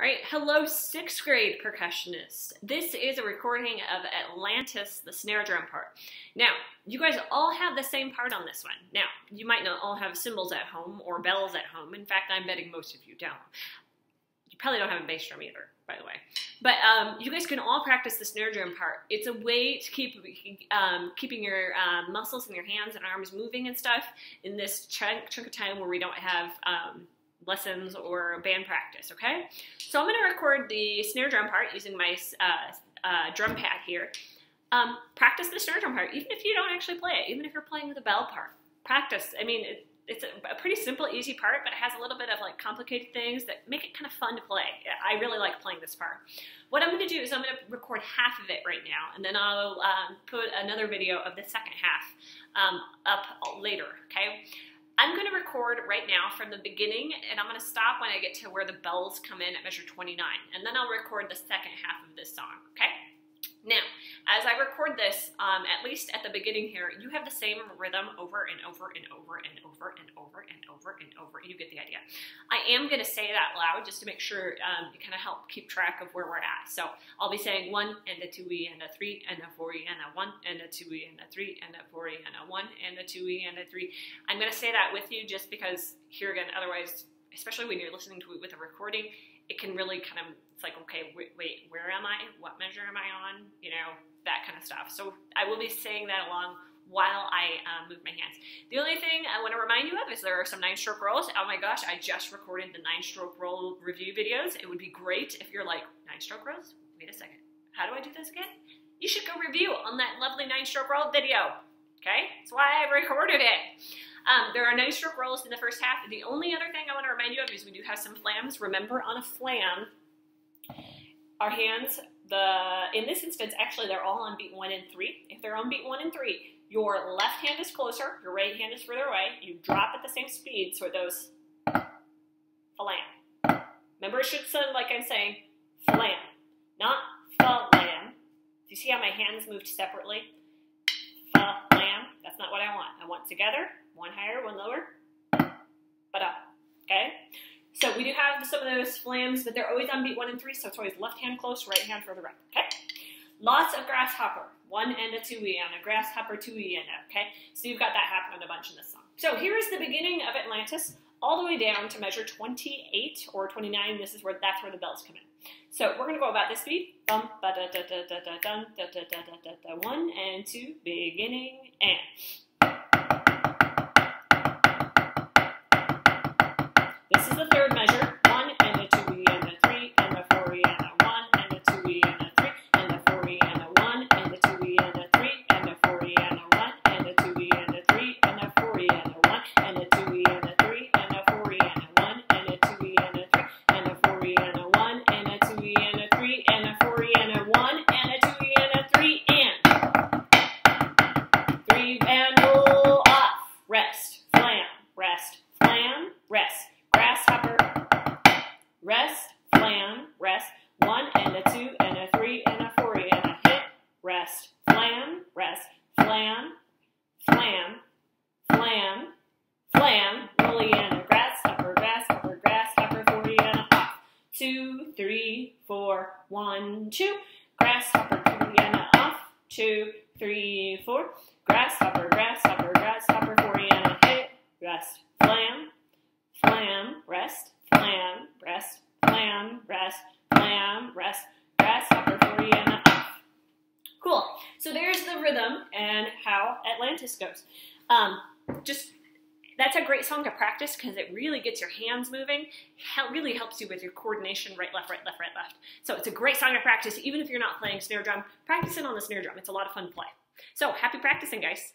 All right, hello 6th grade percussionists. This is a recording of Atlantis, the snare drum part. Now, you guys all have the same part on this one. Now, you might not all have cymbals at home or bells at home. In fact, I'm betting most of you don't. You probably don't have a bass drum either, by the way. But you guys can all practice the snare drum part. It's a way to keep keeping your muscles in your hands and arms moving and stuff in this chunk of time where we don't have lessons or band practice, okay? So I'm going to record the snare drum part using my drum pad here. Practice the snare drum part, even if you don't actually play it, even if you're playing the bell part. Practice. I mean, it's a pretty simple, easy part, but it has a little bit of like complicated things that make it kind of fun to play. I really like playing this part. What I'm going to do is I'm going to record half of it right now, and then I'll put another video of the second half up later, okay? I'm going to record right now from the beginning, and I'm going to stop when I get to where the bells come in at measure 29, and then I'll record the second half of this song, okay? Now, as I record this, at least at the beginning here, you have the same rhythm over and over and over and over and over and over and over. You get the idea. I am going to say it out loud just to make sure you kind of help keep track of where we're at. So I'll be saying 1 and a 2E and a 3 and a 4E and a 1 and a 2E and a 3 and a 4E and a 1 and a 2E and a 3. I'm going to say that with you just because here again, otherwise, especially when you're listening to it with a recording, it can really kind of, it's like, okay, wait, where am I? What measure am I on? You know, that kind of stuff. So I will be saying that along while I move my hands. The only thing I want to remind you of is there are some 9-stroke rolls. Oh my gosh, I just recorded the 9-stroke roll review videos. It would be great if you're like, 9-stroke rolls? Wait a second. How do I do this again? You should go review on that lovely 9-stroke roll video. Okay? That's why I recorded it. There are 9-stroke rolls in the first half. The only other thing I want to remind you of is we do have some flams. Remember, on a flam, our hands, in this instance, actually, they're all on beat 1 and 3. If they're on beat 1 and 3, your left hand is closer, your right hand is further away. You drop at the same speed, so it goes flam. Remember, it should sound like I'm saying flam, not flam. Do you see how my hands moved separately? Flam. That's not what I want. I want together, one higher, one lower, but up. Okay? So we do have some of those flams, but they're always on beat 1 and 3, so it's always left hand close, right hand further up. Okay? Lots of grasshopper, 1 and a 2E and a grasshopper 2E and a, okay? So you've got that happening a bunch in this song. So here is the beginning of Atlantis, all the way down to measure 28 or 29. That's where the bells come in. So we're going to go about this beat. 1 and 2, beginning, and. This is the third measure. 1 and a 2E and a 3 and a 4E and a 1 and a 2E and a 3 and a 4E and a 1 and a 2E and a 3 and a 4E and a 1 and a 2E and a 3 and a 4E and a 1 and a 2E and a 3 and a 4E and a 1 and a 2E and a 3 and a 4E and a 1 and a 2E and a 3 and a 4E and a 1 and a 2E and a 3 and 3 and roll off. Rest, flam, rest, flam, rest. Grasshopper, rest, flam, rest, 1 and a 2 and a 3 and a 4 and a hit, rest, flam, flam, flam, flam, rolly and a grasshopper, grasshopper, grasshopper, 40 and a off, 2, 3, 4, 1, 2, grasshopper, 40 and a off, 2, 3, 4, grasshopper, grasshopper, grasshopper, 40 and a hit, rest, flam, flam, rest, flam, rest, flam, rest, flam, rest, grasshopper 40 and a off. Cool. So there's the rhythm and how Atlantis goes. That's a great song to practice because it really gets your hands moving. Really helps you with your coordination, right, left, right, left, right, left. So it's a great song to practice even if you're not playing snare drum. Practice it on the snare drum. It's a lot of fun to play. So happy practicing, guys.